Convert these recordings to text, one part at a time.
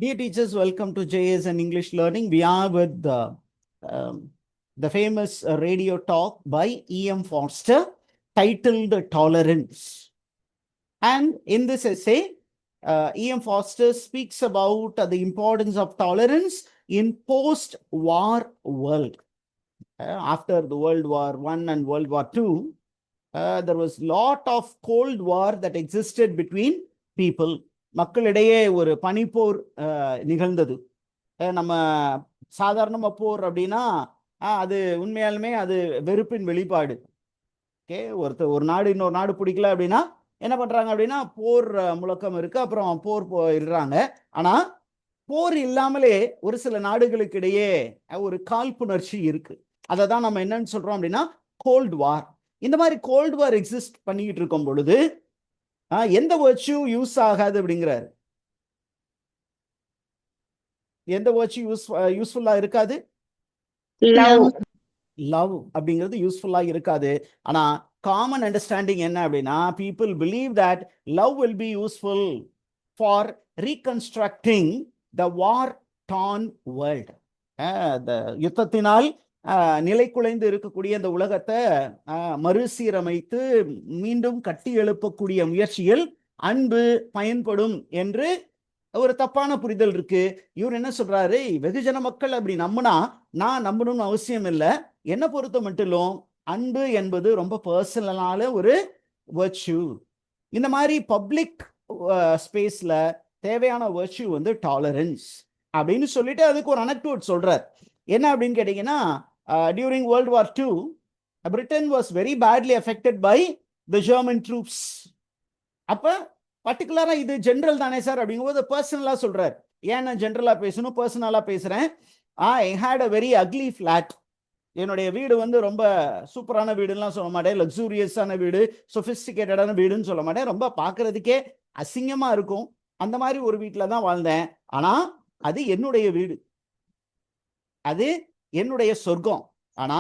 Dear teachers, welcome to JS and English Learning. We are with the famous radio talk by E.M. Forster titled Tolerance. And in this essay, E.M. Forster speaks about the importance of tolerance in post-war world. After the World War I and World War II, there was lot of Cold War that existed between people. மக்களிடையே ஒரு பனிப்போர் நிகழ்ந்தது. நம்ம சாதாரணமாக போர் அப்படின்னா அது உண்மையாலுமே அது வெறுப்பின் வெளிப்பாடு. ஓகே, ஒரு நாடு இன்னொரு நாடு பிடிக்கல அப்படின்னா என்ன பண்றாங்க அப்படின்னா போர் முழக்கம் இருக்கு, அப்புறம் போர் போயிடுறாங்க. ஆனா போர் இல்லாமலே ஒரு சில நாடுகளுக்கு இடையே ஒரு காழ்ப்புணர்ச்சி இருக்கு. அதை தான் நம்ம என்னன்னு சொல்றோம் அப்படின்னா கோல்டு வார். இந்த மாதிரி கோல்டு வார் எக்ஸிஸ்ட் பண்ணிக்கிட்டு இருக்கும் பொழுது எந்த வேர்ட்யூ யூஸ் ஆகாது அப்படிங்கிறாரு. எந்த வேர்ட்யூ யூஸ்ஃபுல்லா இருக்காது? லவ் அப்படிங்கிறது யூஸ்ஃபுல்லா இருக்காது. ஆனா காமன் அண்டர்ஸ்டாண்டிங் என்ன அப்படின்னா, people believe that love will be useful for reconstructing the war torn world. யுத்தத்தினால் நிலை குலைந்து இருக்கக்கூடிய அந்த உலகத்தை மறுசீரமைத்து மீண்டும் கட்டி எழுப்பக்கூடிய முயற்சியில் அன்பு பயன்படும் என்று ஒரு தப்பான புரிதல் இருக்கு. இவர் என்ன சொல்றாரு, வெகுஜன மக்கள் அப்படி நம்பினா நான் நம்பணும்னு அவசியம் இல்லை. என்ன பொறுத்த மட்டும் அன்பு என்பது ரொம்ப பர்சனலான ஒரு வர்ச்சு. இந்த மாதிரி பப்ளிக் ஸ்பேஸ்ல தேவையான வர்ச்சு வந்து டாலரன்ஸ் அப்படின்னு சொல்லிட்டு அதுக்கு ஒரு அனெக்டோட் சொல்றார். என்ன அப்படின்னு கேட்டீங்கன்னா, during World War II, Britain was very badly affected by the German troops. அப்ப பர்டிகுலரா இது ஜெனரல் தானே சார் அப்படிங்கும்போது பர்சனலா சொல்றார். ஏன் நான் ஜெனரலா பேசணும், பர்சனலா பேசுறேன். I had a very ugly flat. என்னுடைய வீடு வந்து ரொம்ப சூப்பரான வீடுலாம் சொல்ல மாட்டேன், லக்ஸூரியஸான வீடு, சொபிஸ்டிகேட்டடான வீடுன்னு சொல்ல மாட்டேன், ரொம்ப பார்க்கறதுக்கே அசிங்கமா இருக்கும். அந்த மாதிரி ஒரு வீட்டில் தான் வாழ்ந்தேன். ஆனா அது என்னுடைய வீடு, அது என்னுடைய சொர்க்கம். ஆனா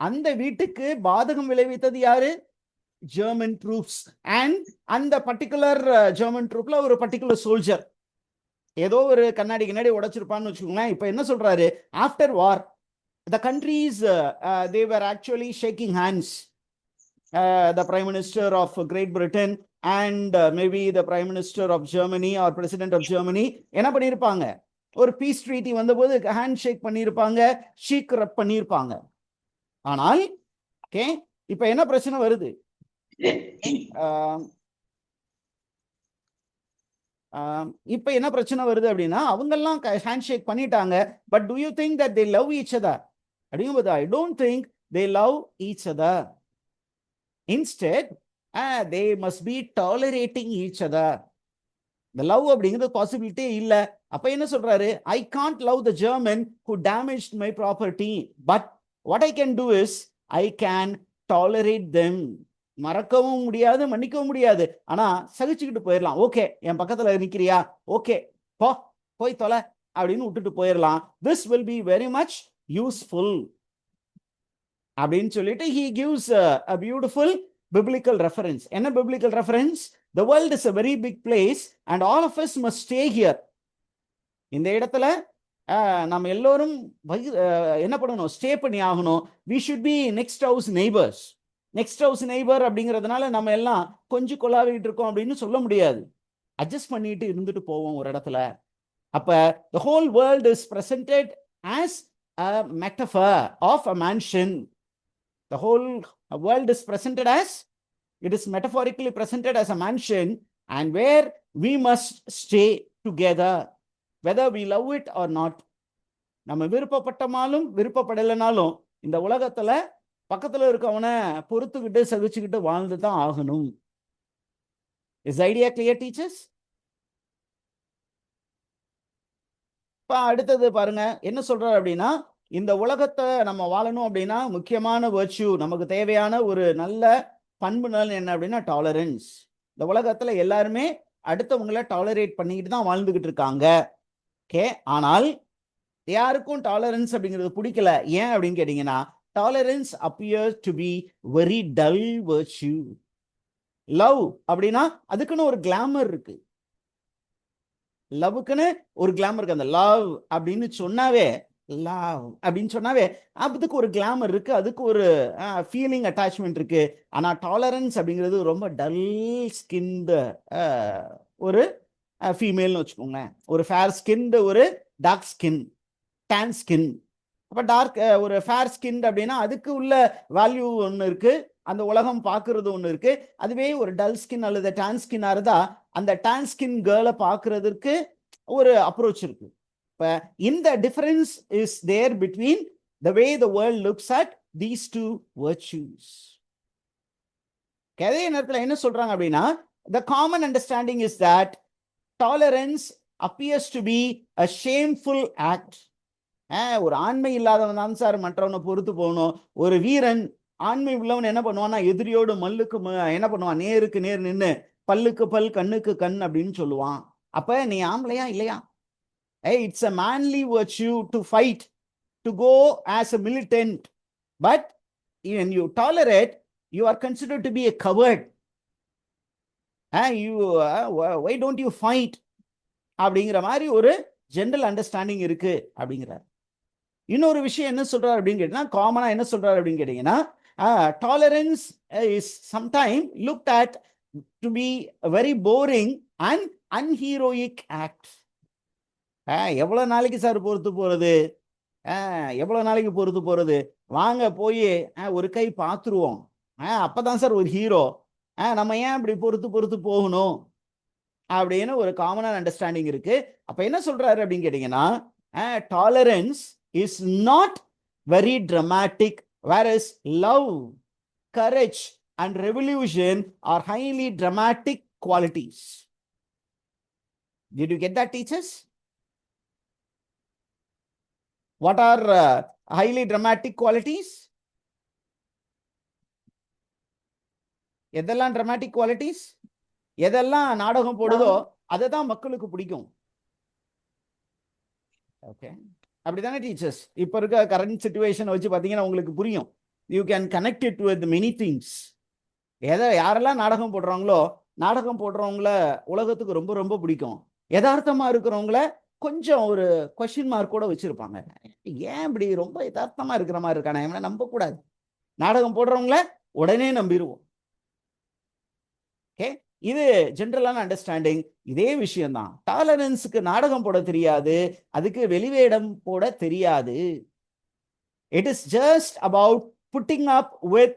அந்த வீட்டுக்கு பாதகம் விளைவித்தது யாரு? German troops. அண்ட் அந்த பர்டிகுலர் ஜெர்மன் ட்ரூப்ல ஒரு பர்டிகுலர் சோல்ஜர் ஏதோ ஒரு கண்ணாடி உடைச்சிருப்பான்னு வச்சுக்கோங்களேன். இப்ப என்ன சொல்றாரு, after war the countries they were actually shaking hands. The Prime Minister of Great Britain and maybe the Prime Minister of Germany or President of Germany என்ன பண்ணியிருப்பாங்க, ஒரு பீஸ் ட்ரீட்டி வந்தபோது ஹேண்ட் ஷேக் பண்ணியிருப்பாங்க, ஷீக் ரப் பண்ணியிருப்பாங்க. ஆனால் ஓகே, இப்ப என்ன பிரச்சனை வருது? இப்ப என்ன பிரச்சனை வருது அப்படின்னா, அவங்கெல்லாம் ஹேண்ட் ஷேக் பண்ணிட்டாங்க. But do you think that they love each other அப்படிங்கும்போது I don't think they love each other. Instead they must be tolerating each other. இந்த லவ் அப்படிங்கிறது பாசிபிலிட்டி இல்ல. அப்ப என்ன சொல்றாரு, I can't love the German who damaged my property, but what I can do is I can tolerate them. மறக்கவும் முடியாது, மன்னிக்கவும் முடியாது, ஆனா சகிச்சுக்கிட்டு போயிடலாம். ஓகே, என் பக்கத்துல நிக்கிறியா, ஓகே போய் தொலை அப்படின்னு விட்டுட்டு போயிடலாம். This will be very much useful அப்படின்னு சொல்லிட்டு he gives a beautiful biblical reference. என்ன biblical reference? The world is a very big place and all of us must stay here. இந்த இடத்துல நம்ம எல்லோரும் என்ன பண்ணணும், ஸ்டே பண்ணி ஆகணும். we should be next house neighbors. Next house neighbour அப்படிங்கிறதுனால நம்ம எல்லாம் கொஞ்சம் கொலாவிட்டு இருக்கோம் அப்படின்னு சொல்ல முடியாது. அட்ஜஸ்ட் பண்ணிட்டு இருந்துட்டு போவோம் ஒரு இடத்துல. அப்ப the whole world is presented as a metaphor of a mansion. The whole world is presented as, it is metaphorically presented as a mansion, and where we must stay together whether we love it or not. நம்ம விருப்பப்பட்டமாலும் விருப்பப்படலைனாலும் இந்த உலகத்துல பக்கத்துல இருக்கவனை பொறுத்துக்கிட்டு சகிச்சுக்கிட்டு வாழ்ந்து தான் ஆகணும். Is idea clear teachers? இப்ப அடுத்தது பாருங்க என்ன சொல்றாரு அப்படின்னா, இந்த உலகத்தை நம்ம வாழணும் அப்படின்னா முக்கியமான வர்ச்சு, நமக்கு தேவையான ஒரு நல்ல பண்பு நலன் என்ன அப்படின்னா டாலரன்ஸ். இந்த உலகத்துல எல்லாருமே அடுத்தவங்களை டாலரேட் பண்ணிக்கிட்டு தான் வாழ்ந்துகிட்டு இருக்காங்க. ஓகே, ஆனால் யாருக்கும் டாலரன்ஸ் அப்படிங்கிறது பிடிக்கல. ஏன் அப்படின்னு கேட்டீங்கன்னா, tolerance appears to be very dull virtue. Love அப்படின்னா அதுக்குன்னு ஒரு கிளாமர் இருக்கு. லவ்வுக்குன்னு ஒரு கிளாமர் இருக்கு. அந்த லவ் அப்படின்னு சொன்னாவே, லவ் அப்படின்னு சொன்னாவே அதுக்கு ஒரு கிளாமர் இருக்கு, அதுக்கு ஒரு ஃபீலிங் அட்டாச்மெண்ட் இருக்கு. ஆனா டாலரன்ஸ் அப்படிங்கிறது ரொம்ப டல் ஸ்கின்டு ஒரு ஃபீமேல்னு வச்சுக்கோங்களேன். ஒரு ஃபேர் ஸ்கின்டு, ஒரு டார்க் ஸ்கின், டேன் ஸ்கின். அப்ப டார்க் ஒரு ஃபேர் ஸ்கின் அப்படின்னா அதுக்கு உள்ள வேல்யூ ஒன்று இருக்கு, அந்த உலகம் பார்க்கறது ஒன்று இருக்கு. அதுவே ஒரு டல் ஸ்கின் அல்லது டேன் ஸ்கின்னா இருந்தா அந்த டேன் ஸ்கின் கேர்ளை பார்க்கறதுக்கு ஒரு அப்ரோச் இருக்கு. இப்ப இந்த difference is there between the way the world looks at these two virtues. அதே நேரத்தில் என்ன சொல்றாங்க அப்படின்னா, the common understanding is that tolerance appears to be a shameful act. ஒரு ஆண்மை இல்லாதவன் தான் சார் மற்றவனை பொறுத்து போகணும். ஒரு வீரன் ஆண்மை உள்ளவன் என்ன பண்ணுவான்னா, எதிரியோடு மல்லுக்கு என்ன பண்ணுவான், நேருக்கு நேர் நின்று பல்லுக்கு பல் கண்ணுக்கு கண் அப்படின்னு சொல்லுவான். அப்ப நீ ஆம்பளையா இல்லையா? It's a manly virtue to fight, to go as a militant, but when you tolerate, you are considered to be a coward. Why don't you fight அப்படிங்கிற மாதிரி ஒரு ஜெனரல் அண்டர்ஸ்டாண்டிங் இருக்கு அப்படிங்கிறார். இன்னொரு விஷயம் என்ன சொல்றாரு அப்படின்னு கேட்டீங்கன்னா, காமனா என்ன சொல்றாரு அப்படின்னு கேட்டீங்கன்னா, tolerance is sometime looked at to be very boring and unheroic act. எவ்வளவு நாளைக்கு சார் பொறுத்து போறது, எவ்வளவு நாளைக்கு பொறுத்து போறது, வாங்க போய் ஒரு கை பார்த்துருவோம், அப்பதான் சார் ஒரு ஹீரோ, நம்ம ஏன் இப்படி பொறுத்து பொறுத்து போகணும் அப்படின்னு ஒரு காமனான அண்டர்ஸ்டாண்டிங் இருக்கு. அப்ப என்ன சொல்றாரு அப்படின்னு கேட்டீங்கன்னா, tolerance is not very dramatic, whereas love, courage and revolution are highly dramatic qualities. Did you get that, teachers? What are highly dramatic qualities? எதெல்லாம் dramatic qualities? எதெல்லாம் நாடகம் போடுதோ அதுதான் மக்களுக்கு பிடிக்கும். ஓகே, அப்படிதானே டீச்சர்ஸ்? இப்ப இருக்க கரண்ட் சிச்சுவேஷன் வச்சு பாத்தீங்கன்னா உங்களுக்கு புரியும். You can connect it with many things. யாரெல்லாம் நாடகம் போடுறாங்களோ, நாடகம் போடுறவங்கள உலகத்துக்கு ரொம்ப ரொம்ப பிடிக்கும். யதார்த்தமா இருக்கிறவங்கள கொஞ்சம் ஒரு கொஸ்டின் மார்க் கூட வச்சிருப்பாங்க. ஏன் இப்படி ரொம்ப யதார்த்தமா இருக்கிற மாதிரி இருக்கானே, இவனை நம்ப கூடாது. நாடகம் போடுறவங்கள உடனே நம்பிடுவோம். ஓகே, இது ஜெனரலான அண்டர்ஸ்டாண்டிங். இதே விஷயம் தான் டாலரன்ஸுக்கு. நாடகம் போட தெரியாது, அதுக்கு வெளிவேடம் போட தெரியாது. It is just about putting up with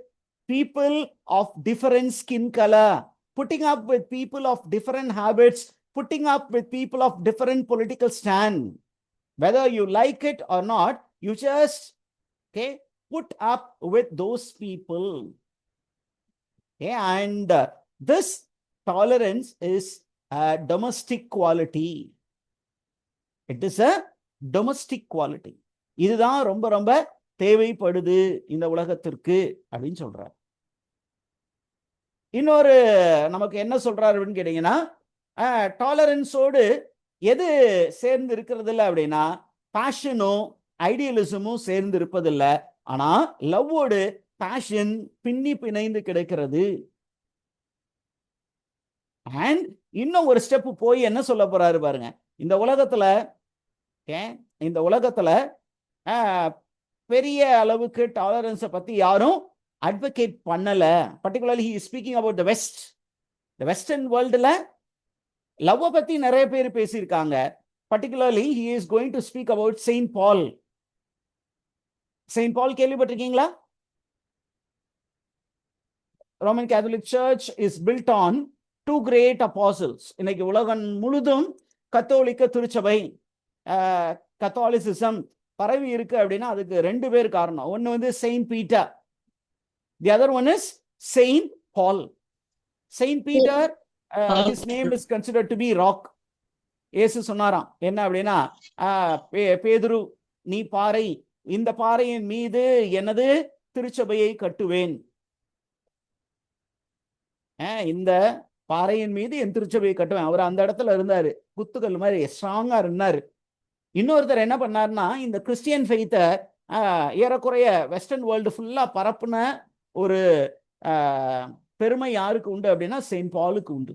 people of different skin colour, putting up with people of different habits, putting up with people of different political stand. Whether you like it or not, you just put up with those people. And this tolerance is a domestic quality. It is a domestic quality. இதுதான் ரொம்ப ரொம்ப தேவைப்படுது இந்த உலகத்திற்கு அப்படின்னு சொல்றார். இன்னொரு நமக்கு என்ன சொல்றாரு அப்படின்னு கேட்டீங்கன்னா, டாலரன்ஸோடு எது சேர்ந்து இருக்கிறது இல்லை அப்படின்னா, பேஷனும் ஐடியலிசமும் சேர்ந்து இருப்பதில்லை. ஆனா லவ்வோடு பேஷன் பின்னி பிணைந்து கிடைக்கிறது. அண்ட் இன்னும் ஒரு ஸ்டெப் போய் என்ன சொல்ல போறாரு பாருங்க. இந்த உலகத்துல பெரிய அளவுக்கு டாலரன்ஸை பத்தி யாரும் அட்வொகேட் பண்ணல. Particularly he is speaking about the west. The western வேர்ல்டுல லவ் பத்தி நிறைய பேர் பேசியிருக்காங்க. Particularly he is going to speak about saint Paul. Saint Paul கேள்விப்பட்டிருக்கீங்களா? Roman Catholic church is built on two great apostles. இன்னைக்கு உலகம் முழுதும் கத்தோலிக்க திருச்சபை, கத்தாலிசிசம் பரவி இருக்கு அப்படின்னா அதுக்கு ரெண்டு பேர் காரணம். ஒன்னு வந்து Saint Peter, the other one is Saint Paul. Saint Peter, his name is considered to be rock. இயேசு சொன்னாராம் என்ன அப்படின்னா, பேதுரு நீ பாறை, இந்த பாறையின் மீது எனது திருச்சபையை கட்டுவேன். இந்த பாறையின் மீது என் திருச்சபையை கட்டுவேன். அவர் அந்த இடத்துல இருந்தாரு, குத்துக்கல் மாதிரி ஸ்ட்ராங்கா இருந்தாரு. இன்னொருத்தர் என்ன பண்ணாருன்னா, இந்த கிறிஸ்டியன் ஃபெய்த்தை ஏறக்குறைய வெஸ்டர்ன் வேர்ல்டு ஃபுல்லா பரப்புன ஒரு பெருமை யாருக்கு உண்டு அப்படின்னா செயின்ட் பாலுக்கு உண்டு.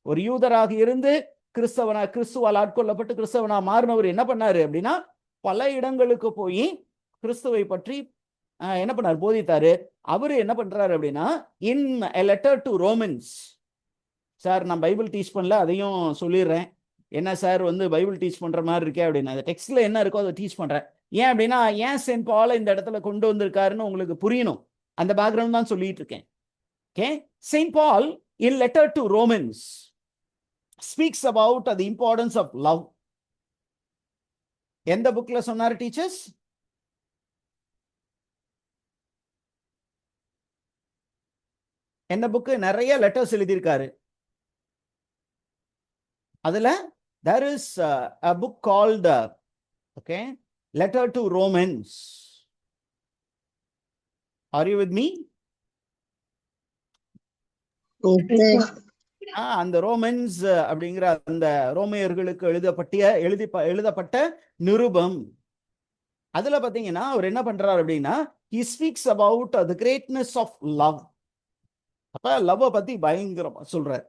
ஒரு யூதராக இருந்து கிறிஸ்துவால் ஆட்கொள்ளப்பட்டு கிறிஸ்தவனா மாறினவர் என்ன பண்ணாரு அப்படின்னா பல இடங்களுக்கு போய் கிறிஸ்துவை பற்றி என்ன பண்ணாரு, போதித்தாரு. அவரு என்ன பண்றாரு அப்படின்னா in a letter to Romans, sir நான் பைபிள் டீச் பண்ணல அதையும் சொல்லிடுறேன், என்ன சார் வந்து பைபிள் டீச் பண்ற மாதிரி இருக்கே அப்படின்னு, அந்த டெக்ஸ்ட்ல என்ன இருக்கோ அதை டீச் பண்றேன். ஏன் அப்படின்னா ஏன் செயின்ட் பால் இந்த இடத்துல கொண்டு வந்திருக்காருன்னு உங்களுக்கு புரியணும், அந்த பேக்ரவுண்ட் தான் சொல்லிட்டு இருக்கேன். Okay, Saint Paul in letter to Romans speaks about the importance of love. எந்த புக்ல சொன்னாரு டீச்சர்ஸ்? என்ன புக்கு? நிறைய லெட்டர்ஸ் எழுதியிருக்காரு. அதுல there is a book called okay, Letter to Romans. Are you with me? அந்த ரோமன்ஸ் அப்படிங்கிற அந்த ரோமையர்களுக்கு எழுதப்பட்ட நிருபம். அதுல பாத்தீங்கன்னா அவர் என்ன பண்றாரு அப்படின்னா he speaks about the greatness of love. அப்ப லவ் பத்தி பயங்கரமா சொல்றாரு.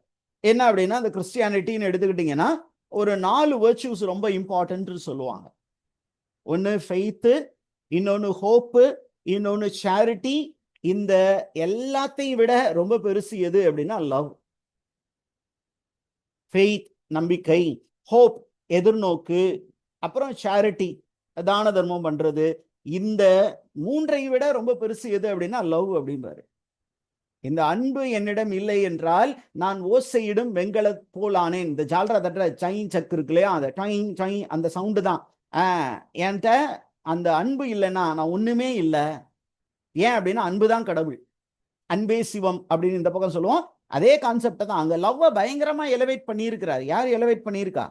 என்ன அப்படின்னா அந்த கிறிஸ்டியானிட்டின்னு எடுத்துக்கிட்டீங்கன்னா ஒரு 4 வெர்ச்சுஸ் ரொம்ப இம்பார்ட்டன்ட் சொல்லுவாங்க. ஒன்னு ஃபெய்த், இன்னொன்னு ஹோப்பு, இன்னொன்னு சேரிட்டி. இந்த எல்லாத்தையும் விட ரொம்ப பெருசு எது அப்படின்னா லவ். ஃபெய்த் நம்பிக்கை, ஹோப் எதிர்நோக்கு, அப்புறம் சேரிட்டி தான தர்மம் பண்றது. இந்த 3ஐ விட ரொம்ப பெருசு எது அப்படின்னா லவ் அப்படின்றாரு. இந்த அன்பு என்னிடம் இல்லை என்றால் நான் ஓசையிடும் வெண்கல போல் ஆனேன். இந்த ஜால்ரா தட்டுற சைன் சக்கு இருக்கு இல்லையா, அந்த டைங் டைங் அந்த சவுண்டு தான். என்கிட்ட அந்த அன்பு இல்லைன்னா நான் ஒண்ணுமே இல்லை. ஏன் அப்படின்னா அன்பு தான் கடவுள், அன்பே சிவம் அப்படின்னு இந்த பக்கம் சொல்லுவோம். அதே கான்செப்ட் தான் அங்க லவ்வ பயங்கரமா எலவேட் பண்ணியிருக்கிறார். யார் எலவேட் பண்ணியிருக்கா?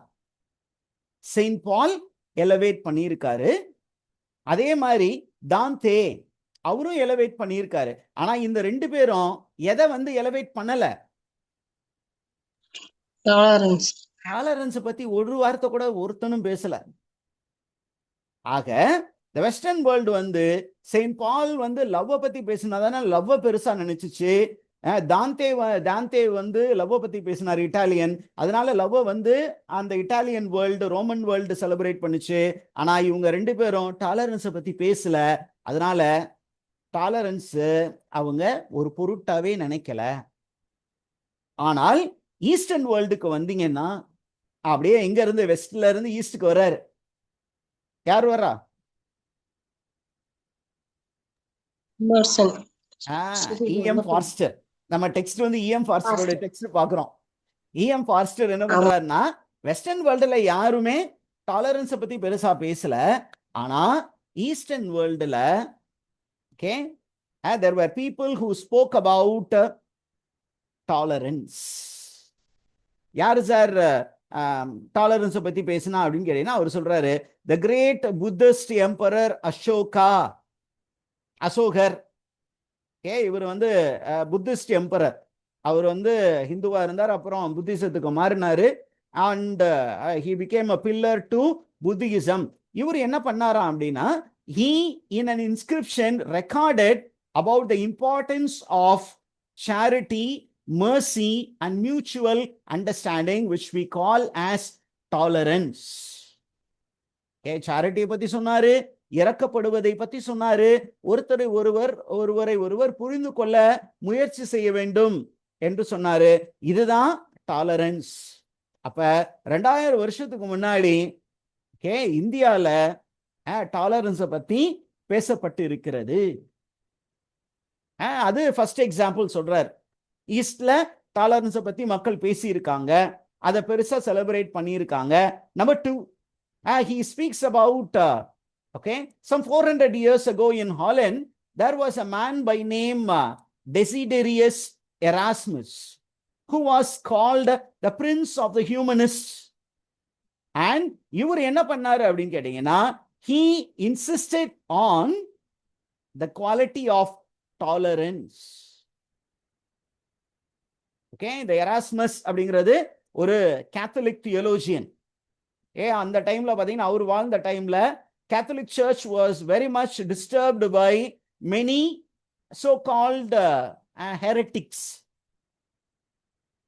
செயின்ட் பால் எலவேட் பண்ணியிருக்காரு. அதே மாதிரி தாந்தே அவரும் எலவேட் பண்ணியிருக்காரு. ஆனா இந்த 2 பேரும் எதை வந்து எலவேட் பண்ணல? டாலரன்ஸ் பத்தி ஒரு வார்த்தை கூட ஒருத்தனும் பேசல. ஆக இந்த வெஸ்டர்ன் வேர்ல்டு வந்து செயின்ட் பால் வந்து லவ்வ பத்தி பேசினாதானே லவ்வ பெருசா நினைச்சிச்சு. தாந்தே வந்து லவ்வ பத்தி பேசினார், இட்டாலியன். அதனால லவ்வ வந்து அந்த Italian world, Roman world celebrate பண்ணுச்சு. ஆனா இவங்க 2 பேரும் டாலரன்ஸை பத்தி பேசல. அதனால டாலரன்ஸ் அவங்க ஒரு பொருட்டாவே நினைக்கல. ஆனால் ஈஸ்டர்ன் வேர்ல்டுக்கு வந்தீங்கன்னா அப்படியே எங்க இருந்து வெஸ்ட்ல இருந்து ஈஸ்டுக்கு வர்றாரு. யார் வர்றா? இஎம் ஃபார்ஸ்டர். நம்ம டெக்ஸ்ட் வந்து இஎம் ஃபார்ஸ்டரோட டெக்ஸ்ட் பாக்குறோம். இஎம் ஃபார்ஸ்டர் என்ன பண்றாருன்னா வெஸ்டர்ன் வேர்ல்டுல யாருமே டாலரன்ஸை பத்தி பெருசா பேசல. ஆனா ஈஸ்டர்ன் வேர்ல்டுல okay, there were people who spoke about tolerance. யாரு சார் டாலரன்ஸ் பத்தி பேசினா அப்படின்னு கேட்டீங்கன்னா அவர் சொல்றாரு the great Buddhist emperor அசோகர். இவர் வந்து புத்திஸ்ட் எம்பரர். அவர் வந்து ஹிந்துவா இருந்தார், அப்புறம் புத்திசத்துக்கு மாறினாரு. And he became a pillar to Buddhism. இவர் என்ன பண்ணாராம் அப்படின்னா he in an inscription recorded about the importance of charity, mercy and mutual understanding, which we call as tolerance. charity பத்தி சொன்னாரு, இறக்கப்படுவதை பத்தி சொன்னாரு, ஒருவரை ஒருவர் புரிந்து கொள்ள முயற்சி செய்ய வேண்டும் என்று சொன்னாரு. இதுதான் டாலரன்ஸ். அப்ப 2000 வருஷத்துக்கு முன்னாடி இந்தியால டாலரன்ஸை பத்தி பேசப்பட்டு இருக்கிறது. அது ஃபர்ஸ்ட் எக்ஸாம்பிள் சொல்றார். ஈஸ்ட்ல டாலரன்ஸை பத்தி மக்கள் பேசி இருக்காங்க, அதை பெருசா செலிப்ரேட் பண்ணியிருக்காங்க. Number 2, he speaks about some 400 years ago in Holland there was a man by name Desiderius Erasmus who was called the prince of the humanists. and இவர் என்ன பண்ணாரு அப்படின்னு கேட்டீங்கன்னா he insisted on the quality of tolerance. இந்த Erasmus அப்படிங்கிறது ஒரு Catholic தியோலோஜியன். அந்த டைம்ல பாத்தீங்கன்னா அவர் வாழ்ந்த டைம்ல Catholic Church was very much disturbed by many so-called heretics.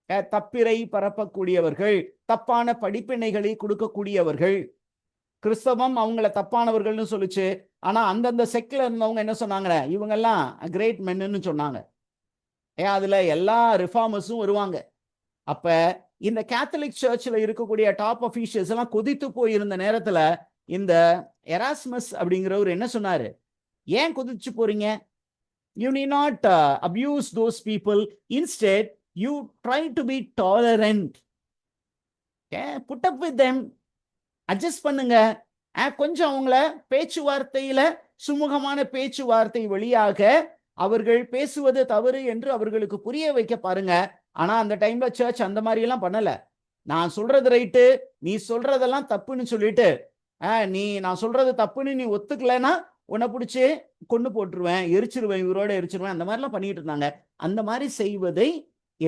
தப்பிரை பரப்பக்கூடியவர்கள், தப்பான படிப்பினைகளை கொடுக்கக்கூடியவர்கள். கிறிஸ்தவம் அவங்கள தப்பானவர்கள்னு சொல்லுச்சு. ஆனா அந்தந்த செக்ல இருந்தவங்க என்ன சொன்னாங்க, இவங்கெல்லாம் கிரேட் மென்னு சொன்னாங்க. அதுல எல்லா ரிஃபார்மர்ஸும் வருவாங்க. அப்ப இந்த கேத்தலிக் சர்ச்ல இருக்கக்கூடிய டாப் அஃபீஷியல்ஸ் எல்லாம் கொதித்து போயிருந்த நேரத்துல இந்த எராஸ்மஸ் அப்படிங்கிறவர் என்ன சொன்னாரு, ஏன் கொதிச்சு போறீங்க? You need not abuse those people. Instead, you try to be tolerant. Okay? Put up with them. Adjust பண்ணுங்க. கொஞ்சம் அவங்கள பேச்சுவார்த்தையில சுமூகமான பேச்சுவார்த்தை வழியாக அவர்கள் பேசுவது தவறு என்று அவர்களுக்கு புரிய வைக்க பாருங்க. ஆனா அந்த டைம்ல சர்ச் அந்த மாதிரி எல்லாம் பண்ணல. நான் சொல்றது ரைட்டு, நீ சொல்றதெல்லாம் தப்புன்னு சொல்லிட்டு நான் சொல்றது தப்புன்னு நீ ஒத்துக்கலைன்னா உன்னை பிடிச்சி கொண்டு போட்டுருவேன், எரிச்சிருவேன், இவரோட எரிச்சிருவேன், அந்த மாதிரிலாம் பண்ணிட்டு இருந்தாங்க. அந்த மாதிரி செய்வதை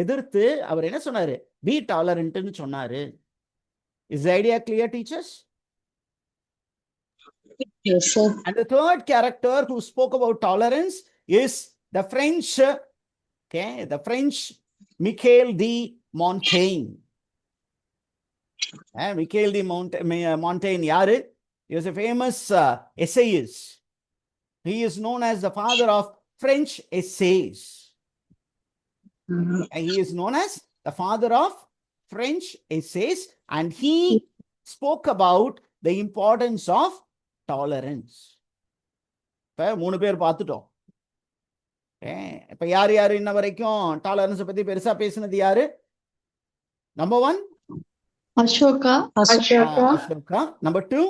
எதிர்த்து அவர் என்ன சொன்னாரு, பி டாலரண்ட்னு சொன்னாரு. Is idea clear teachers? Yes, sir. And the third character who spoke about tolerance is the French, the French Michel de Montaigne. Michel de Montaigne யாரு? He was a famous essayist. He is known as the father of French essays. He is known as the father of French essays, and he spoke about the importance of tolerance. இப்ப 3 பேர் பார்த்துட்டோம். இப்ப யார் யார் இன்ன வரைக்கும் tolerance பத்தி பெருசா பேசினது யாரு? Number 1 Ashoka. Number 2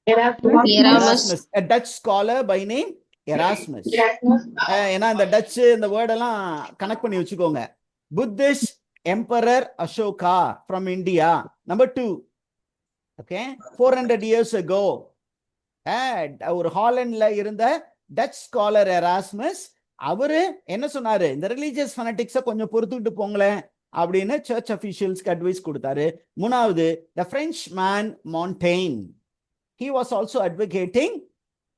Erasmus. a Dutch scholar by name Erasmus. ஏன்னா இந்த டச் இந்த வேர்டெல்லாம் கனெக்ட் பண்ணி வச்சுக்கோங்க. Buddhist emperor Ashoka from India. Number 2, okay, 400 years ago ஒரு ஹாலண்ட்ல இருந்த டச் ஸ்காலர் எராஸ்மஸ். அவரு என்ன சொன்னாரு, இந்த ரிலீஜியஸ் ஃபனட்டிக்ஸை கொஞ்சம் பொறுத்துக்கிட்டு போங்களேன் அப்படின்னு சர்ச் அஃபீஷியல்ஸ்க்கு அட்வைஸ் கொடுத்தாரு. 3வது the French man Montaigne. He was also advocating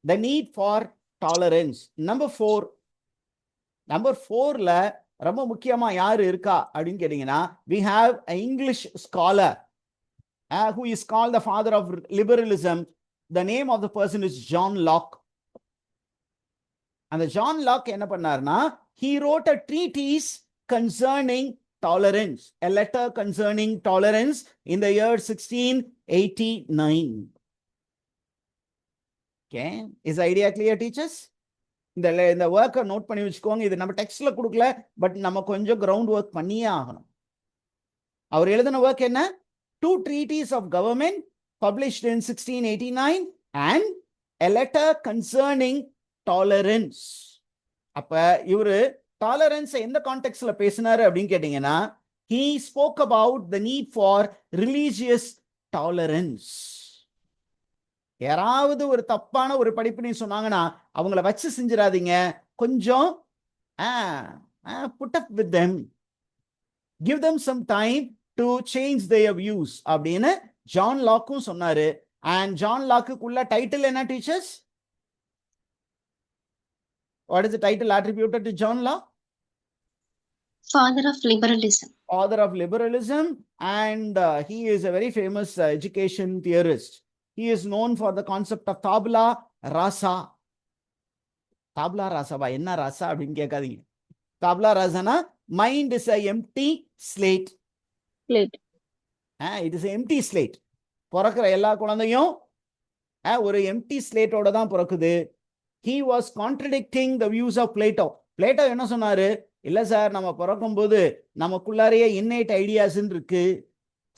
the need for tolerance. Number 4ல ரொம்ப முக்கியமா யாரு இருக்கா அப்படின்னு கேட்டீங்கன்னா, we have an English scholar who is called the father of liberalism. The name of the person is John Locke. And the John Locke என்ன பண்ணார்னா, he wrote a treatise concerning tolerance, a letter concerning tolerance in the year 1689. Okay, is the idea clear teachers? இந்த ஒர்க்கை note பண்ணி வச்சுக்கோங்க. இது நம்ம டெக்ஸ்ட்ல கொடுக்கல, but நம்ம கொஞ்சம் கிரவுண்ட் ஒர்க் பண்ணியே ஆகணும். அவர் எழுதின ஒர்க் என்ன? 2 treatises of government published in 1689 and a letter concerning tolerance. அப்ப இவரு டாலரன்ஸ் எந்த கான்டெக்ட்ல பேசினாரு அப்படின்னு கேட்டீங்கன்னா, he spoke about the need for religious tolerance. யாராவது ஒரு தப்பான ஒரு படிப்பினை சொன்னாங்கன்னா அவங்கள வச்சு செஞ்சிடாதீங்க, கொஞ்சம் put up with them, give them some time to change their views அப்படின்னு ஜான் லாக்கும் சொன்னாரு. and ஜான் லாக்குள்ள டைட்டில் என்ன teachers? what is the title attributed to John Locke? Father of liberalism. Father of liberalism, and he is a very famous education theorist. He is known for the concept of tabula rasa. Tabula rasa ba enna rasa அப்படினு கேட்காதீங்க. tabula rasana mind is a empty slate. It is an empty slate. பிறக்கிற எல்லா குழந்தையும் ஒரு empty slate ஓட தான் பிறக்குது. He was contradicting the views of Plato. Plato என்ன சொன்னாரு, இல்ல சார், நம்ம பிறக்கும் போது நமக்குள்ளாரையே இன்னேட் ஐடியாஸ் இருக்கு,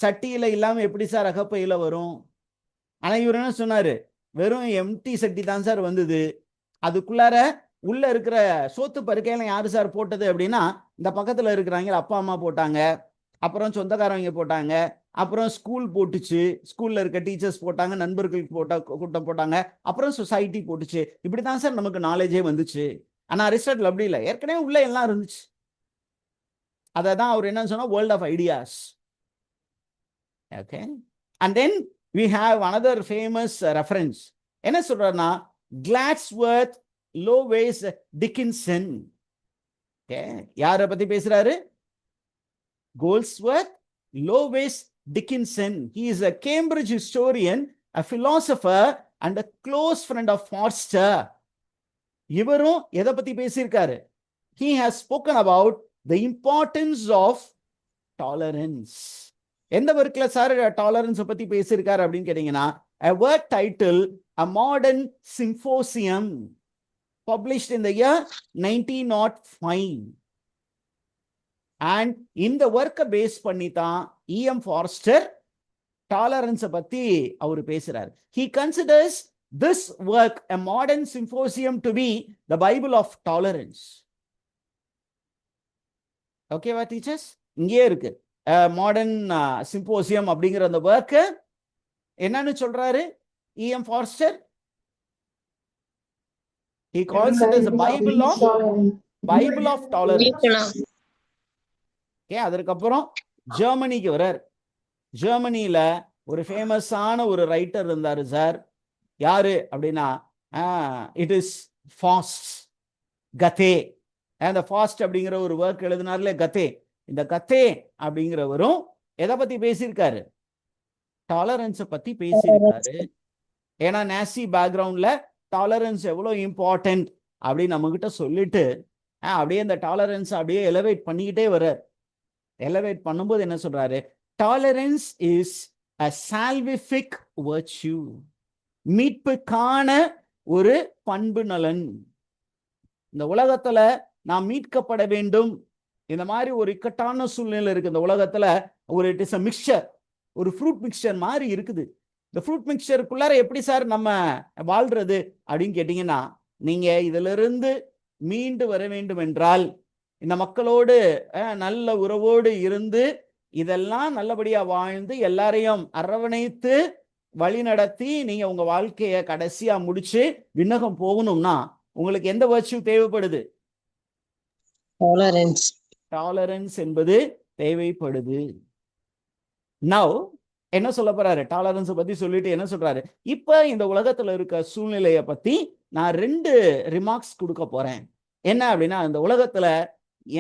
சட்டியில இல்லாம எப்படி சார் அகப்பையில வரும்? ஆனா இவர் என்ன சொன்னாரு, வெறும் எம்டி சட்டி தான் சார் வந்தது, அதுக்குள்ளார உள்ள இருக்கிற சோத்து பருக்கையில யாரு சார் போட்டது அப்படின்னா, இந்த பக்கத்துல இருக்கிறாங்க அப்பா அம்மா போட்டாங்க, அப்புறம் சொந்தக்காரவங்க போட்டாங்க, அப்புறம் ஸ்கூல் போட்டுச்சு, ஸ்கூல்ல இருக்க டீச்சர்ஸ் போட்டாங்க, நண்பர்கள் கூட்டம் போட்டாங்க, அப்புறம் சொசைட்டி போட்டுச்சு. இப்படிதான் சார் நமக்கு நாலேஜே வந்துச்சு. ஆனா அரிஸ்டாட்டில் அப்படி இல்லை, ஏற்கனவே உள்ள எல்லாம் இருந்துச்சு. அதை தான் அவர் என்ன சொன்னா, world of ideas. Okay, and then we have another famous reference. என்ன சொல்றாருன்னா, Gladsworth Lowes Dickinson. யாரை பத்தி பேசுறாரு? Goldsworth Lowes Dickinson. He is a Cambridge historian, a philosopher, and a close friend of Forster. இவரும் எதை பத்தி பேசியிருக்காரு? He has spoken about the importance of tolerance. எந்த ஒர்க்ல சார் டாலரன்ஸ் பத்தி பேசியிருக்காரு அப்படின்னு கேட்டீங்கன்னா, a work title, A Modern Symposium, published in the year 1905. And இந்த ஒர்க்கை பேஸ் பண்ணி தான் E.M. Forster டாலரன்ஸை பத்தி அவர் பேசுறாரு. He considers this work, A Modern Symposium, to be the Bible of tolerance. ஓகேவா டீச்சர்ஸ்? இங்கே இருக்கு மாடர்ன் சிம்போசியம் அப்படிங்கிற அந்த ஒர்க் என்னன்னு சொல்றாரு E.M. Forster? He calls it as a Bible of tolerance. Okay, அதற்கப்புறம் ஜெர்மனிக்கு வரார். ஜெர்மனியில ஒரு ஃபேமஸான ஒரு ரைட்டர் இருந்தாரு சார். யாரு அப்படின்னா, இட் இஸ் ஃபாஸ்ட், கதே. அந்த ஃபாஸ்ட் அப்படிங்கிற ஒரு ஒர்க் எழுதினார்ல, கதே. இந்த கதே அப்படிங்கிறவரும் எதை பத்தி பேசியிருக்காரு? டாலரன்ஸை பத்தி பேசியிருக்காரு. ஏன்னா நேசி பேக்ரவுண்ட்ல டாலரன்ஸ் எவ்வளோ இம்பார்ட்டன்ட் அப்படின்னு நம்ம கிட்ட சொல்லிட்டு அப்படியே இந்த டாலரன்ஸ் அப்படியே எலவேட் பண்ணிக்கிட்டே வர்றார். எலவேட் பண்ணும்போது என்ன சொல்றாரு? Tolerance is a salvific virtue. மீட்புக்கான ஒரு பண்பு நலன். இந்த உலகத்துல நாம் மீட்கப்பட வேண்டும். இந்த மாதிரி ஒரு இக்கட்டான சூழ்நிலை இருக்கு இந்த உலகத்துல. ஒரு இட் இஸ் a mixture, ஒரு ஃப்ரூட் மிக்சர் மாதிரி இருக்குது. இந்த ஃப்ரூட் மிக்சருக்குள்ளார எப்படி சார் நம்ம வாழ்றது அப்படின்னு கேட்டீங்கன்னா, நீங்க இதுல இருந்து மீண்டு வர வேண்டும் என்றால், இந்த மக்களோடு நல்ல உறவோடு இருந்து இதெல்லாம் நல்லபடியா வாழ்ந்து எல்லாரையும் அரவணைத்து வழி நடத்தி நீங்க உங்க வாழ்க்கைய கடைசியா முடிச்சு விண்ணகம் போகணும்னா உங்களுக்கு எந்த வர்ச்சு தேவைப்படுது? டாலரன்ஸ் என்பது தேவைப்படுது. நவ் என்ன சொல்ல போறாரு? டாலரன்ஸ் பத்தி சொல்லிட்டு என்ன சொல்றாரு? இப்ப இந்த உலகத்துல இருக்க சூழ்நிலைய பத்தி நான் 2 ரிமார்க்ஸ் கொடுக்க போறேன். என்ன அப்படின்னா, இந்த உலகத்துல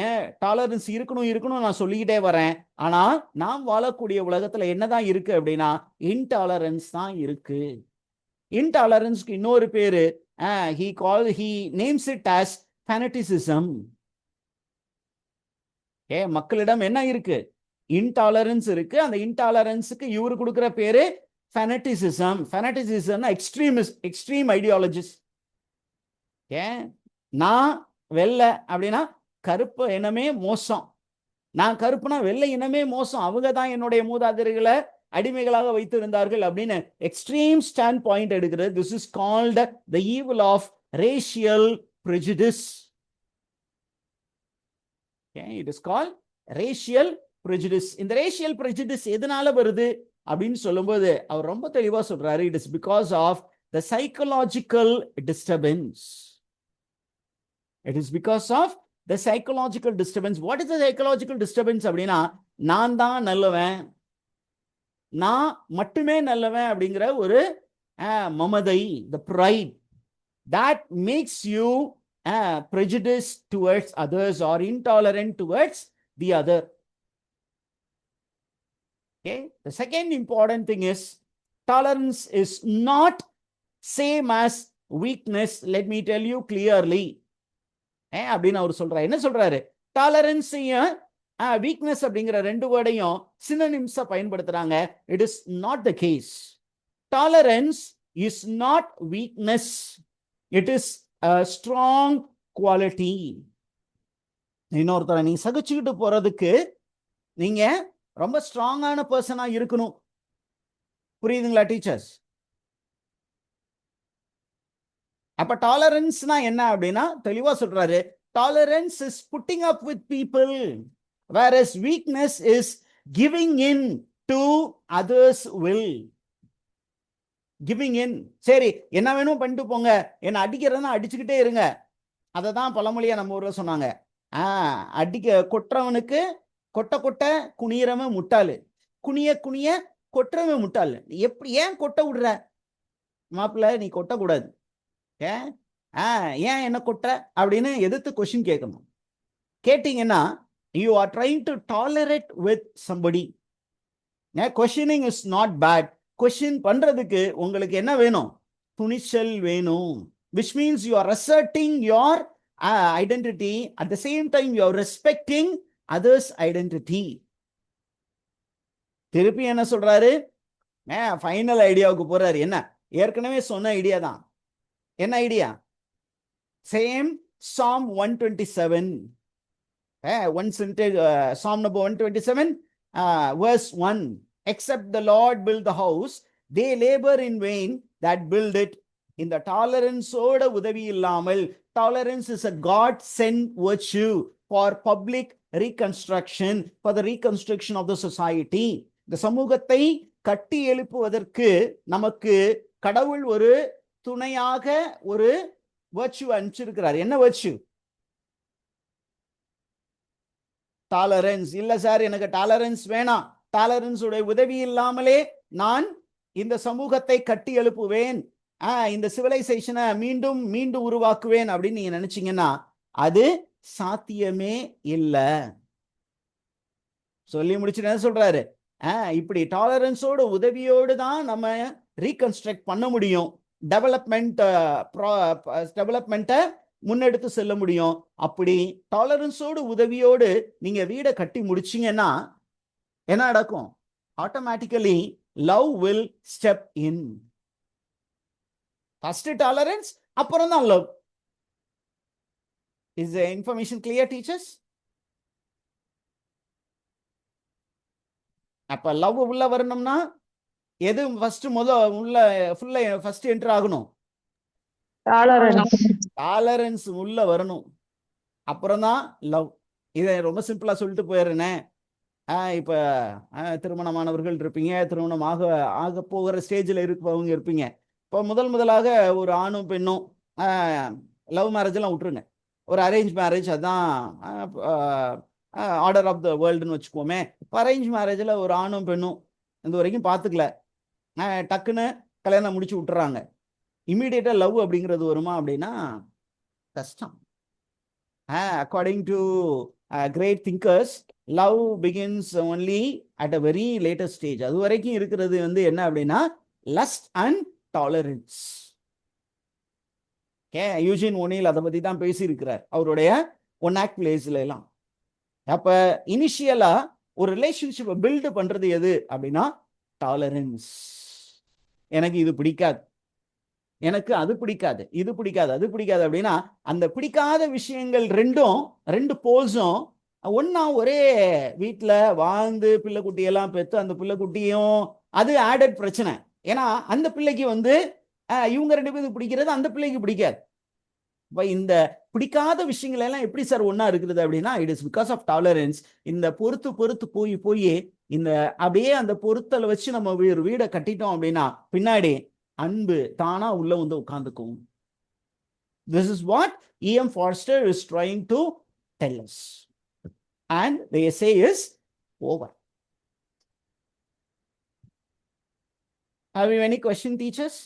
ஏன் டாலரன்ஸ் இருக்கணும் நான் சொல்லிக்கிட்டே வரேன். ஆனா நாம் வாழக்கூடிய உலகத்துல என்னதான் இருக்கு அப்படின்னா, இன்டாலரன்ஸ் தான் இருக்கு. இன்டாலரன்ஸ்க்கு இன்னொரு பேரு he names it as fanaticism. மக்களிடம் என்ன இருக்கு? இன்டாலரன்ஸ் இருக்கு. அந்த இன்டாலரன்ஸுக்கு இவரு கொடுக்கிற பேரு ஃபெனட்டிசிசம். ஃபெனட்டிசிசம்னா எக்ஸ்ட்ரீம் ஐடியாலஜிஸ். நான் வெள்ளை அப்படின்னா கருப்பு இனமே மோசம், நான் கருப்புனா வெள்ளை இனமே மோசம், அவங்க தான் என்னுடைய மூதாதையர்களை அடிமைகளாக வைத்திருந்தார்கள் அப்படின்னு எக்ஸ்ட்ரீம் ஸ்டாண்ட் பாயிண்ட் எடுக்கிறது. This is called the evil of racial prejudice. It is called racial prejudice. இந்த racial prejudice எதனால வருது அப்படின்னு சொல்லும்போது அவர் ரொம்ப தெளிவா சொல்றாரு. It is because of the psychological disturbance. It is because of the psychological disturbance. What is the psychological disturbance அப்படின்னா, நான் தான் நல்லவன், நான் மட்டுமே நல்லவன் அப்படிங்கிற ஒரு மமதை, the pride that makes you prejudiced towards others or intolerant towards the other. Okay, the second important thing is tolerance is not same as weakness. Let me tell you clearly. அப்படின்னு அவர் சொல்றாரு. என்ன சொல்றாரு? டாலரன்ஸையும் வீக்னஸ் அப்படிங்கிற 2 வேர்டையும் சினோனிம்ஸா பயன்படுத்துறாங்க. It is not the case. Tolerance is not weakness, it is a strong quality. இன்னொருத்தரை நீங்க சகிச்சுக்கிட்டு போறதுக்கு நீங்க ரொம்ப ஸ்ட்ராங்கான பர்சனா இருக்கணும். புரியுதுங்களா டீச்சர்ஸ்? அப்ப டாலரன்ஸ்னா என்ன அப்படின்னா தெளிவா சொல்றாரு. Tolerance is putting up with people, whereas weakness is giving in to others will. giving in. சரி, என்ன வேணும் பண்ணிட்டு போங்க, என்ன அடிக்கிறதுனா அடிச்சுக்கிட்டே இருங்க. அதை தான் பழமொழியா நம்ம ஊர்ல சொன்னாங்க. கொட்டுறவனுக்கு கொட்ட குனியறவன் முட்டாளு, குனிய கொட்டுறவன் முட்டாளு. எப்படி ஏன் கொட்ட விடுற மாப்பிள்ள? நீ கொட்டக்கூடாது. ஏன் என்ன கொட்ட அப்படின்னு எதிர்த்து கொஸ்டின் கேட்கணும். கேட்டீங்கன்னா You are trying to tolerate with somebody. Questioning is not bad. Question பண்றதுக்கு உங்களுக்கு என்ன வேணும்? துணிச்சல் வேணும். Which means you are asserting your identity. At the same time, you are respecting others' identity. திருப்பி என்ன சொல்றாரு? ஃபைனல் ஐடியாவுக்கு போறாரு. என்ன? ஏற்கனவே சொன்ன ஐடியா தான். என்ன idea? Same Psalm 127. Psalm number 127, verse 1. Except the Lord build the house, they labor in vain that build it. In the tolerance ஓட உதவி இல்லாமல், tolerance is a God sent virtue for public reconstruction, for the reconstruction of the society. இந்த சமூகத்தை கட்டி எழுப்புவதற்கு நமக்கு கடவுள் ஒரு துணையாக ஒரு virtue அனுப்பிச்சிருக்கிறார். என்ன virtue? டாலரன்ஸ். இல்ல சார், எனக்கு டாலரன்ஸ் வேணாம். டாலரன்ஸ் உடைய உதவி இல்லாமலே நான் இந்த சமூகத்தை கட்டி எழுப்புவேன், இந்த சிவிலைசேஷனை மீண்டும் மீண்டும் உருவாக்குவேன் அப்படின்னு நீங்க நினைச்சீங்கன்னா அது சாத்தியமே இல்லை. சொல்லி முடிச்சுட்டு என்ன சொல்றாரு? இப்படி டாலரன்ஸோட உதவியோடு தான் நம்ம ரீகன்ஸ்ட்ரக்ட் பண்ண முடியும், டெவலப்மெண்ட்டை முன்னெடுத்து செல்ல முடியும். அப்படி டாலரன்ஸோடு உதவியோடு நீங்க வீடை கட்டி முடிச்சீங்கன்னா என்ன நடக்கும்? Automatically love will step in. First tolerance, அப்புறம் தான் love. Is the information clear teachers? அப்ப லவ் உள்ள வரணும்னா எது ஃபர்ஸ்ட் உள்ள ஃபுல்லா ஃபர்ஸ்ட் என்டர் ஆகணும்? டாலரன்ஸ் உள்ள வரணும், அப்புறம் தான் லவ். இதை ரொம்ப சிம்பிளா சொல்லிட்டு போயிடுறேனே. இப்ப திருமணமானவர்கள் இருப்பீங்க, திருமணம் ஆக போகிற ஸ்டேஜில் இருப்பவங்க இருப்பீங்க. இப்போ முதலாக ஒரு ஆணும் பெண்ணும் லவ் மேரேஜ் எல்லாம் விட்டுருங்க, ஒரு அரேஞ்ச் மேரேஜ், அதான் ஆர்டர் ஆஃப் த வேர்ல்டுன்னு வச்சுக்கோமே. இப்போ அரேஞ்ச் மேரேஜில் ஒரு ஆணும் பெண்ணும் இந்த வரைக்கும் பார்த்துக்கல, டக்குன்னு கல்யாணம் முடிச்சு விட்டுறாங்க. இமீடியட்டா லவ் அப்படிங்கிறது வருமா அப்படின்னா கஷ்டம். According to great thinkers, love begins only at a very latest stage. அது வரைக்கும் இருக்கிறது என்ன அப்படின்னா lust and tolerance. Eugene O'Neill அதை பத்தி தான் பேசியிருக்கிறார் அவருடைய ஒன் ஆக்ட் பிளேஸ்ல எல்லாம். அப்ப இனிஷியலா ஒரு ரிலேஷன்ஷிப்பை பில்டு பண்றது எது அப்படின்னா டாலரன்ஸ். எனக்கு இது பிடிக்காது, எனக்கு அது பிடிக்காது, இது பிடிக்காது, அது பிடிக்காது அப்படின்னா அந்த பிடிக்காத விஷயங்கள் ரெண்டு போல்ஸும் ஒன்னா ஒரே வீட்டுல வாழ்ந்து பிள்ளை குட்டியெல்லாம் பெற்று அந்த பிள்ளை குட்டியும் அது ஆடட் பிரச்சனை. ஏன்னா அந்த பிள்ளைக்கு இவங்க ரெண்டு பேரும் பிடிக்கிறது அந்த பிள்ளைக்கு பிடிக்காது. இப்ப இந்த பிடிக்காத விஷயங்கள் எல்லாம் எப்படி சார் ஒன்னா இருக்குது அப்படின்னா it is because of tolerance. இந்த பொறுத்து போய் இந்த அப்படியே அந்த பொறுத்தலை வச்சு நம்ம வீடை கட்டிட்டோம் அப்படின்னா பின்னாடி அன்பு தானா உள்ள உட்கார்ந்துக்கும். This is what E.M. Forster is trying to tell us. And the essay is over. Have you any question, teachers?